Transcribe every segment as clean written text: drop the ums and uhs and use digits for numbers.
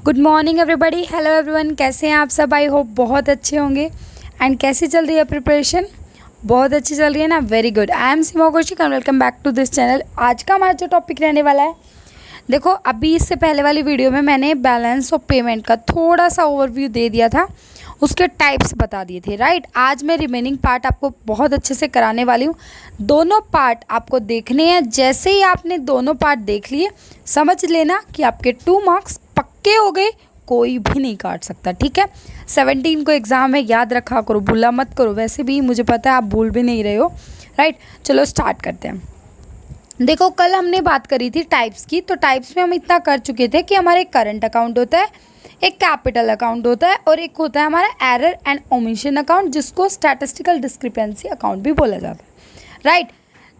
Good morning everybody, hello everyone, कैसे हैं आप सब। आई होप बहुत अच्छे होंगे। एंड कैसी चल रही है प्रिपरेशन? बहुत अच्छी चल रही है ना, very good. I am Seema Kaushik and welcome back to this channel. आज का हमारा जो टॉपिक रहने वाला है, देखो अभी इससे पहले वाली वीडियो में मैंने बैलेंस ऑफ पेमेंट का थोड़ा सा ओवरव्यू दे दिया था, उसके टाइप्स बता दिए थे, राइट। आज मैं रिमेनिंग पार्ट आपको बहुत अच्छे से कराने वाली हूँ। दोनों पार्ट आपको देखने हैं। जैसे ही आपने दोनों पार्ट देख लिए, समझ लेना कि आपके 2 मार्क्स पक्के हो गए, कोई भी नहीं काट सकता, ठीक है। 17 को एग्ज़ाम है, याद रखा करो, भूला मत करो। वैसे भी मुझे पता है आप भूल भी नहीं रहे हो, राइट। चलो स्टार्ट करते हैं। देखो कल हमने बात करी थी टाइप्स की, तो टाइप्स में हम इतना कर चुके थे कि हमारा एक करंट अकाउंट होता है, एक कैपिटल अकाउंट होता है और एक होता है हमारा एरर एंड ओमिशन अकाउंट, जिसको स्टैटिस्टिकल डिस्क्रिपेंसी अकाउंट भी बोला जाता है, राइट।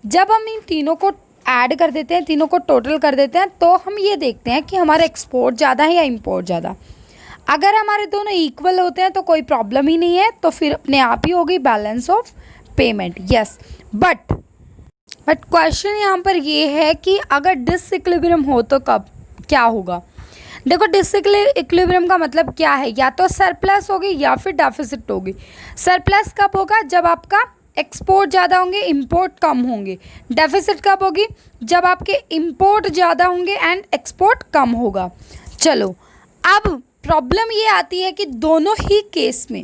जब हम इन तीनों को ऐड कर देते हैं, तीनों को टोटल कर देते हैं, तो हम ये देखते हैं कि हमारा एक्सपोर्ट ज़्यादा है या इम्पोर्ट ज़्यादा। अगर हमारे दोनों इक्वल होते हैं तो कोई प्रॉब्लम ही नहीं है, तो फिर अपने आप ही होगी balance of payment, yes. But question यहाँ पर ये है कि अगर डिसइक्विलिब्रियम हो तो कब क्या होगा। देखो डिसइक्विलिब्रियम का मतलब क्या है, या तो सरप्लस होगी या फिर डेफिसिट होगी। सरप्लस कब होगा? जब आपका एक्सपोर्ट ज़्यादा होंगे, इंपोर्ट कम होंगे। डेफिसिट कब होगी? जब आपके इंपोर्ट ज़्यादा होंगे एंड एक्सपोर्ट कम होगा। चलो अब प्रॉब्लम ये आती है कि दोनों ही केस में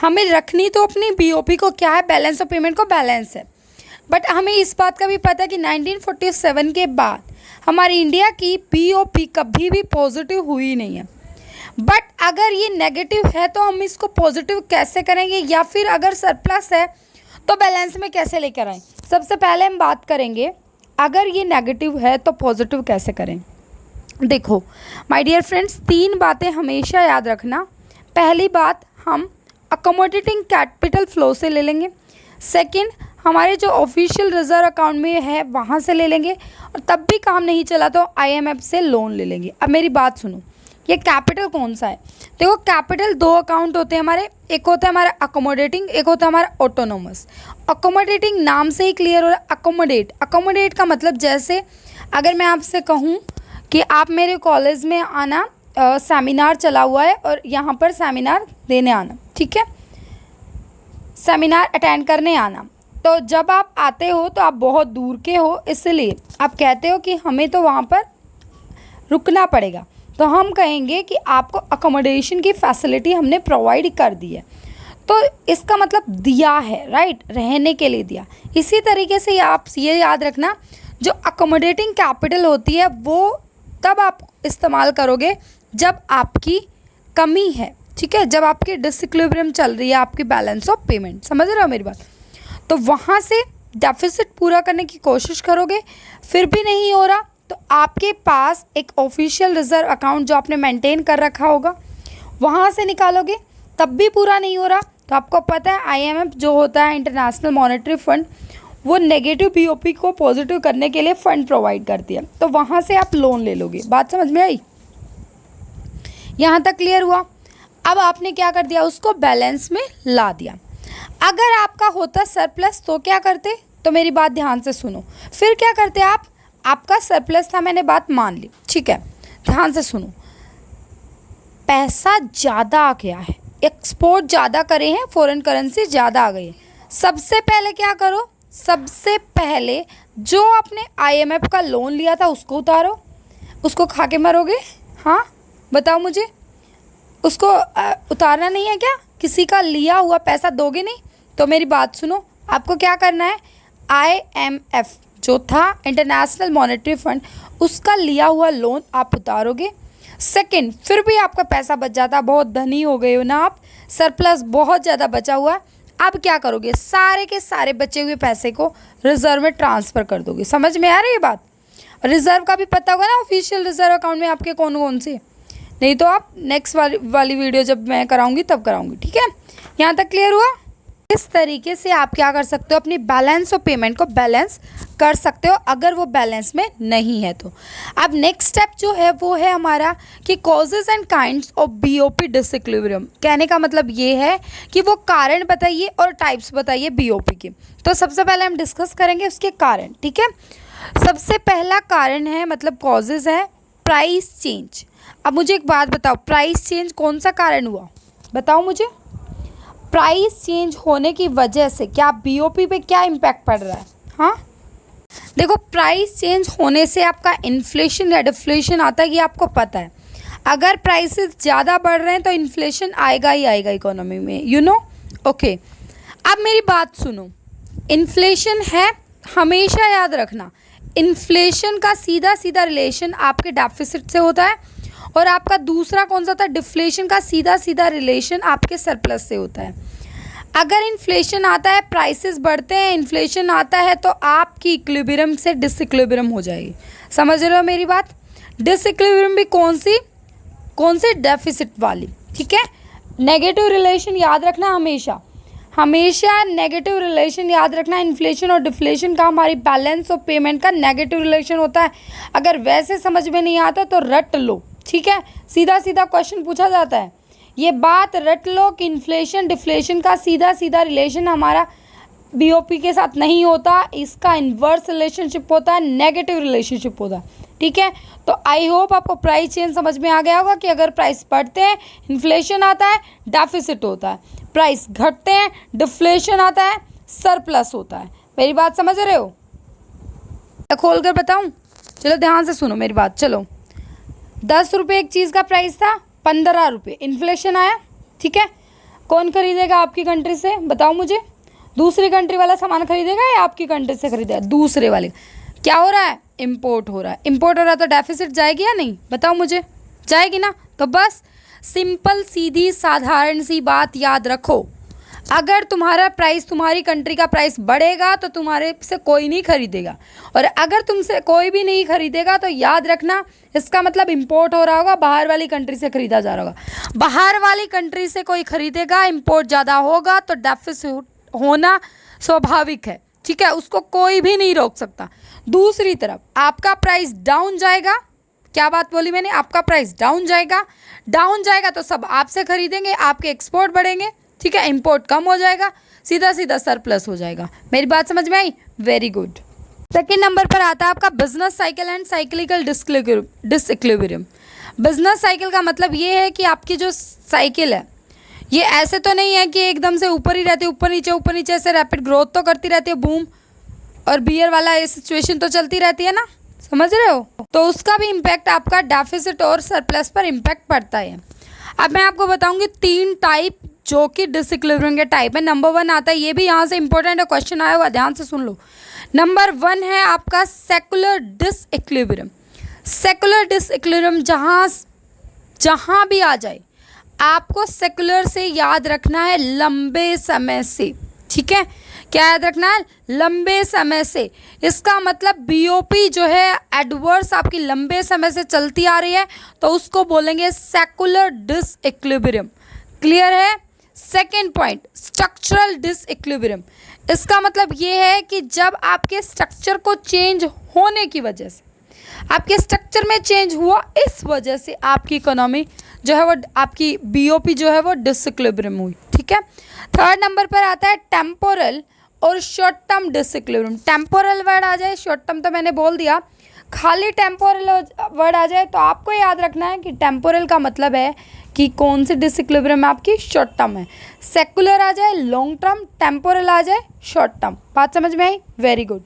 हमें रखनी तो अपनी बीओपी को क्या है, बैलेंस ऑफ पेमेंट को बैलेंस है। बट हमें इस बात का भी पता है कि 1947 के बाद हमारी इंडिया की बीओपी कभी भी पॉजिटिव हुई नहीं है। बट अगर ये नेगेटिव है तो हम इसको पॉजिटिव कैसे करेंगे, या फिर अगर सरप्लस है तो बैलेंस में कैसे लेकर आएँ। सबसे पहले हम बात करेंगे अगर ये नेगेटिव है तो पॉजिटिव कैसे करें। देखो माय डियर फ्रेंड्स, 3 बातें हमेशा याद रखना। पहली बात, हम अकोमोडेटिंग कैपिटल फ्लो से ले लेंगे। सेकंड, हमारे जो ऑफिशियल रिजर्व अकाउंट में है वहाँ से ले लेंगे, और तब भी काम नहीं चला तो आईएमएफ से लोन ले लेंगे। अब मेरी बात सुनो, ये कैपिटल कौन सा है? देखो कैपिटल 2 अकाउंट होते हैं हमारे, एक होता है हमारा अकोमोडेटिंग, एक होता है हमारा ऑटोनोमस। अकोमोडेटिंग नाम से ही क्लियर हो रहा है। अकोमोडेट का मतलब, जैसे अगर मैं आपसे कहूँ कि आप मेरे कॉलेज में आना, सेमिनार चला हुआ है और यहाँ पर सेमिनार देने आना, ठीक है, सेमिनार अटेंड करने आना। तो जब आप आते हो तो आप बहुत दूर के हो, इसलिए आप कहते हो कि हमें तो वहाँ पर रुकना पड़ेगा, तो हम कहेंगे कि आपको अकोमोडेशन की फैसिलिटी हमने प्रोवाइड कर दी है। तो इसका मतलब दिया है, राइट, रहने के लिए दिया। इसी तरीके से आप ये याद रखना, जो अकोमोडेटिंग कैपिटल होती है वो तब आप इस्तेमाल करोगे जब आपकी कमी है, ठीक है, जब आपकी डिसइक्विलिब्रियम चल रही है, आपकी बैलेंस ऑफ पेमेंट। समझ रहे हो मेरी बात? तो वहाँ से डेफिसिट पूरा करने की कोशिश करोगे, फिर भी नहीं हो रहा तो आपके पास एक ऑफिशियल रिजर्व अकाउंट जो आपने मेंटेन कर रखा होगा वहाँ से निकालोगे, तब भी पूरा नहीं हो रहा तो आपको पता है आईएमएफ जो होता है, इंटरनेशनल मॉनेटरी फंड, वो नेगेटिव बीओपी को पॉजिटिव करने के लिए फंड प्रोवाइड करती है, तो वहाँ से आप लोन ले लोगे। बात समझ में आई? यहाँ तक क्लियर हुआ? अब आपने क्या कर दिया, उसको बैलेंस में ला दिया। अगर आपका होता सरप्लस तो क्या करते? तो मेरी बात ध्यान से सुनो। फिर क्या करते आप? आपका सरप्लस था, मैंने बात मान ली, ठीक है, ध्यान से सुनो। पैसा ज़्यादा आ गया है, एक्सपोर्ट ज़्यादा करे हैं, फॉरेन करेंसी ज़्यादा आ गई है। सबसे पहले क्या करो? सबसे पहले जो आपने आईएमएफ का लोन लिया था उसको उतारो। उसको खा के मरोगे? हाँ बताओ मुझे, उसको उतारना नहीं है क्या? किसी का लिया हुआ पैसा दोगे नहीं? तो मेरी बात सुनो, आपको क्या करना है, आईएमएफ जो था, इंटरनेशनल मॉनेटरी फंड, उसका लिया हुआ लोन आप उतारोगे। सेकंड, फिर भी आपका पैसा बच जाता, बहुत धनी हो गए हो ना आप, सरप्लस बहुत ज़्यादा बचा हुआ, अब क्या करोगे? सारे के सारे बचे हुए पैसे को रिजर्व में ट्रांसफ़र कर दोगे। समझ में आ रही है बात? रिजर्व का भी पता होगा ना, ऑफिशियल रिजर्व अकाउंट में आपके कौन कौन से, नहीं तो आप नेक्स्ट वाली वीडियो जब मैं कराऊंगी तब कराऊंगी, ठीक है। यहाँ तक क्लियर हुआ? इस तरीके से आप क्या कर सकते हो, अपनी बैलेंस ऑफ पेमेंट को बैलेंस कर सकते हो, अगर वो बैलेंस में नहीं है तो। अब नेक्स्ट स्टेप जो है वो है हमारा कि causes and kinds of BOP disequilibrium. कहने का मतलब ये है कि वो कारण बताइए और टाइप्स बताइए बीओपी के। तो सबसे पहले हम डिस्कस करेंगे उसके कारण, ठीक है। सबसे पहला कारण है, मतलब कॉजेज है, प्राइस चेंज। अब मुझे एक बात बताओ, प्राइस चेंज कौन सा कारण हुआ, बताओ मुझे। प्राइस चेंज होने की वजह से क्या बीओपी पे क्या इम्पैक्ट पड़ रहा है? हाँ, देखो प्राइस चेंज होने से आपका इन्फ्लेशन या डिफ्लेशन आता है, ये आपको पता है। अगर प्राइसेस ज़्यादा बढ़ रहे हैं तो इन्फ्लेशन आएगा ही आएगा इकोनॉमी में, यू नो। ओके, अब मेरी बात सुनो, इन्फ्लेशन है, हमेशा याद रखना, इन्फ्लेशन का सीधा सीधा रिलेशन आपके डेफिसिट से होता है, और आपका दूसरा कौन सा था, डिफ्लेशन का सीधा सीधा रिलेशन आपके सरप्लस से होता है। अगर इन्फ्लेशन आता है, प्राइसेस बढ़ते हैं, इन्फ्लेशन आता है, तो आपकी इक्विलिब्रियम से डिसइक्विलिब्रियम हो जाएगी। समझ रहे हो मेरी बात? डिसइक्विलिब्रियम भी कौन सी डेफिसिट वाली, ठीक है। नेगेटिव रिलेशन याद रखना, हमेशा हमेशा नेगेटिव रिलेशन याद रखना। इन्फ्लेशन और डिफ्लेशन का हमारी बैलेंस ऑफ पेमेंट का नेगेटिव रिलेशन होता है। अगर वैसे समझ में नहीं आता तो रट लो, ठीक है। सीधा सीधा क्वेश्चन पूछा जाता है, ये बात रट लो कि इन्फ्लेशन डिफ्लेशन का सीधा सीधा रिलेशन हमारा बीओपी के साथ नहीं होता, इसका इन्वर्स रिलेशनशिप होता है, नेगेटिव रिलेशनशिप होता है, ठीक है। तो आई होप आपको प्राइस चेंज समझ में आ गया होगा कि अगर प्राइस बढ़ते हैं इन्फ्लेशन आता है, डेफिसिट होता है, प्राइस घटते हैं डिफ्लेशन आता है, सरप्लस होता है। मेरी बात समझ रहे हो? खोल कर बताऊं? चलो ध्यान से सुनो मेरी बात। चलो, 10 रुपये एक चीज़ का प्राइस था, 15 रुपये इन्फ्लेशन आया, ठीक है। कौन खरीदेगा आपकी कंट्री से, बताओ मुझे। दूसरी कंट्री वाला सामान खरीदेगा या आपकी कंट्री से खरीदेगा? दूसरे वाले। क्या हो रहा है? इम्पोर्ट हो रहा है। इम्पोर्ट हो रहा है तो डेफिसिट जाएगी या नहीं, बताओ मुझे। जाएगी ना। तो बस सिंपल सीधी साधारण सी बात याद रखो, अगर तुम्हारा प्राइस, तुम्हारी कंट्री का प्राइस बढ़ेगा तो तुम्हारे से कोई नहीं खरीदेगा, और अगर तुमसे कोई भी नहीं खरीदेगा तो याद रखना इसका मतलब इंपोर्ट हो रहा होगा, बाहर वाली कंट्री से खरीदा जा रहा होगा। बाहर वाली कंट्री से कोई खरीदेगा, इंपोर्ट ज़्यादा होगा तो डेफिसिट होना स्वाभाविक है, ठीक है, उसको कोई भी नहीं रोक सकता। दूसरी तरफ आपका प्राइस डाउन जाएगा, क्या बात बोली मैंने, आपका प्राइस डाउन जाएगा तो सब आपसे खरीदेंगे, आपके एक्सपोर्ट बढ़ेंगे, ठीक है, इंपोर्ट कम हो जाएगा, सीधा सीधा सरप्लस हो जाएगा। मेरी बात समझ में आई? Very good. सेकेंड नंबर पर आता है आपका business cycle and cyclical disequilibrium. Business cycle का मतलब ये है कि आपकी जो साइकिल है ये ऐसे तो नहीं है कि एकदम से ऊपर ही रहती है, ऊपर नीचे ऐसे रैपिड ग्रोथ तो करती रहती है, बूम और बियर वाला ये सिचुएशन तो चलती रहती है ना, समझ रहे हो। तो उसका भी इम्पैक्ट आपका डेफिसिट और सरप्लस पर इम्पैक्ट पड़ता है। अब मैं आपको बताऊंगी 3 टाइप जो कि डिसइक्विलिब्रियम के टाइप है। नंबर 1 आता है, ये भी यहाँ से इंपॉर्टेंट है, क्वेश्चन आया हुआ, ध्यान से सुन लो। नंबर 1 है आपका सेकुलर डिसइक्विलिब्रियम। सेकुलर डिसइक्विलिब्रियम जहाँ भी आ जाए आपको सेकुलर से याद रखना है लंबे समय से, ठीक है। क्या याद रखना है? लंबे समय से। इसका मतलब बीओपी जो है एडवर्स आपकी लंबे समय से चलती आ रही है तो उसको बोलेंगे सेकुलर डिसइक्विलिब्रियम। क्लियर है? Second point, structural disequilibrium. इसका मतलब ये है कि जब आपके स्ट्रक्चर को चेंज होने की वजह से, आपके स्ट्रक्चर में चेंज हुआ, इस वजह से आपकी इकोनॉमी जो है वो, आपकी बीओपी जो है वो डिसइक्विलिब्रियम हुई, ठीक है। थर्ड नंबर पर आता है टेम्पोरल और short term disequilibrium. Temporal word आ जाए, शॉर्ट टर्म तो मैंने बोल दिया, खाली टेम्पोरल वर्ड आ जाए तो आपको याद रखना है कि टेम्पोरल का मतलब है कि कौन सी डिसइक्विलिब्रियम आपकी शॉर्ट टर्म है। सेकुलर आ जाए लॉन्ग टर्म, टेम्पोरल आ जाए शॉर्ट टर्म। बात समझ में आई? Very good.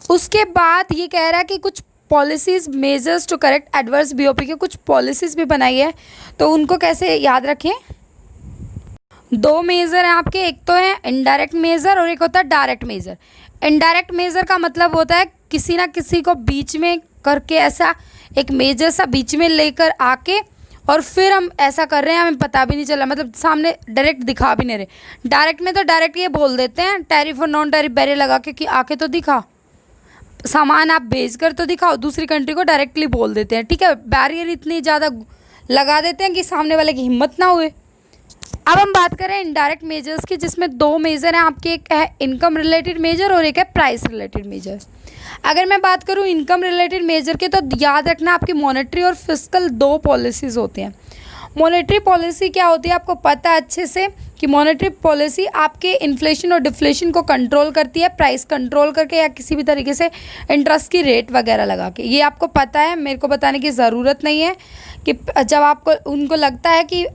उसके बाद ये कह रहा है कि कुछ policies measures to correct adverse BOP के कुछ पॉलिसीज़ भी बनाई है, तो उनको कैसे याद रखें? 2 मेजर हैं आपके, एक तो है इनडायरेक्ट मेजर और एक होता है डायरेक्ट मेजर। इनडायरेक्ट मेजर का मतलब होता है किसी ना किसी को बीच में करके, ऐसा एक मेजर सा बीच में लेकर आके और फिर हम ऐसा कर रहे हैं, हमें पता भी नहीं चला, मतलब सामने डायरेक्ट दिखा भी नहीं रहे। डायरेक्ट में तो डायरेक्ट ये बोल देते हैं टैरिफ और नॉन टैरिफ बैरियर लगा के कि आके तो दिखा, सामान आप बेच कर तो दिखाओ, दूसरी कंट्री को डायरेक्टली बोल देते हैं, ठीक है। बैरियर इतनी ज़्यादा लगा देते हैं कि सामने वाले की हिम्मत ना हुए। अब हम बात करें इनडायरेक्ट मेजर्स की, जिसमें 2 मेजर हैं आपके, एक है इनकम रिलेटेड मेजर और एक है प्राइस रिलेटेड मेजर। अगर मैं बात करूं इनकम रिलेटेड मेजर के, तो याद रखना आपकी मॉनेटरी और फिस्कल 2 पॉलिसीज़ होती हैं। मॉनेटरी पॉलिसी क्या होती है, आपको पता है अच्छे से कि मॉनेटरी पॉलिसी आपके इन्फ्लेशन और डिफ्लेशन को कंट्रोल करती है, प्राइस कंट्रोल करके या किसी भी तरीके से इंटरेस्ट की रेट वगैरह लगा के। ये आपको पता है, मेरे को बताने की ज़रूरत नहीं है कि जब आपको उनको लगता है कि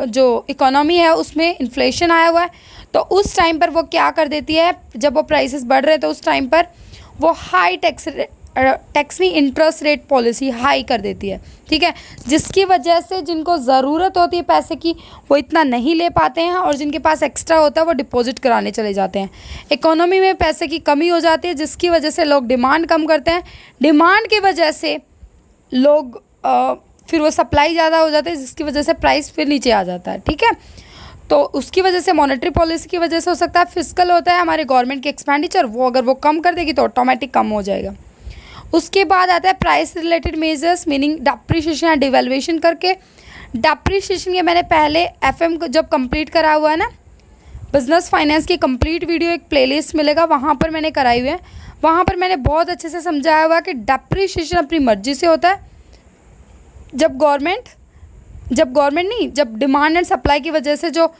जो इकोनॉमी है उसमें इन्फ्लेशन आया हुआ है, तो उस टाइम पर वो क्या कर देती है, जब वो प्राइसेस बढ़ रहे हैं तो उस टाइम पर वो हाई टैक्स नहीं, इंटरेस्ट रेट पॉलिसी हाई कर देती है, ठीक है। जिसकी वजह से जिनको ज़रूरत होती है पैसे की वो इतना नहीं ले पाते हैं, और जिनके पास एक्स्ट्रा होता है वो डिपॉजिट कराने चले जाते हैं। इकोनॉमी में पैसे की कमी हो जाती है, जिसकी वजह से लोग डिमांड कम करते हैं। डिमांड की वजह से लोग फिर वो सप्लाई ज़्यादा हो जाती है, जिसकी वजह से प्राइस फिर नीचे आ जाता है, ठीक है। तो उसकी वजह से मॉनेटरी पॉलिसी की वजह से हो सकता है। फिस्कल होता है हमारे गवर्नमेंट के एक्सपेंडिचर, वो अगर वो कम कर देगी तो ऑटोमेटिक कम हो जाएगा। उसके बाद आता है price related measures, meaning depreciation या डिवेल्युएशन करके। डेप्रिसिएशन के मैंने पहले एफएम को जब कंप्लीट करा हुआ है ना, बिजनेस फाइनेंस की कंप्लीट वीडियो एक प्लेलिस्ट मिलेगा, वहाँ पर मैंने कराई हुई है। वहाँ पर मैंने बहुत अच्छे से समझाया हुआ कि डेप्रिसिएशन अपनी मर्जी से होता है। जब गवर्नमेंट नहीं, जब डिमांड एंड सप्लाई की वजह से जो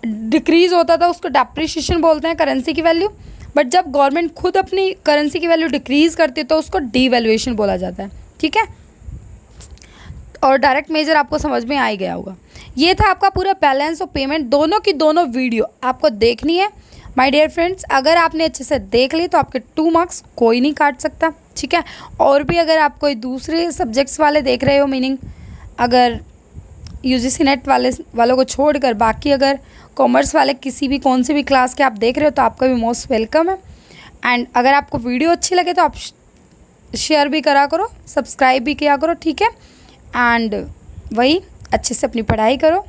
डिक्रीज़ होता था उसको डेप्रिसिएशन बोलते हैं, करेंसी की वैल्यू। बट जब गवर्नमेंट खुद अपनी करेंसी की वैल्यू डिक्रीज़ करती है तो उसको डीवैल्यूएशन बोला जाता है, ठीक है। और डायरेक्ट मेजर आपको समझ में आ ही गया होगा। ये था आपका पूरा बैलेंस ऑफ पेमेंट, दोनों की दोनों वीडियो आपको देखनी है माय डियर फ्रेंड्स। अगर आपने अच्छे से देख ली तो आपके 2 मार्क्स कोई नहीं काट सकता, ठीक है। और भी अगर आप कोई दूसरे सब्जेक्ट्स वाले देख रहे हो, मीनिंग अगर यूजीसी नेट वालों को छोड़कर बाकी अगर कॉमर्स वाले किसी भी कौन सी भी क्लास के आप देख रहे हो तो आपका भी मोस्ट वेलकम है। एंड अगर आपको वीडियो अच्छी लगे तो आप शेयर भी करा करो, सब्सक्राइब भी किया करो, ठीक है। एंड वही अच्छे से अपनी पढ़ाई करो।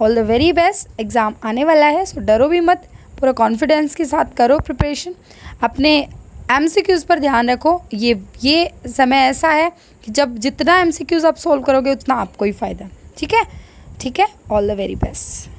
All the very best. Exam आने वाला है, सो डरो भी मत, पूरा कॉन्फिडेंस के साथ करो प्रिपरेशन। अपने एमसीक्यूज़ पर ध्यान रखो। ये समय ऐसा है कि जब जितना एमसीक्यूज़ आप सोल्व करोगे उतना आपको ही फ़ायदा, ठीक है। All the very best.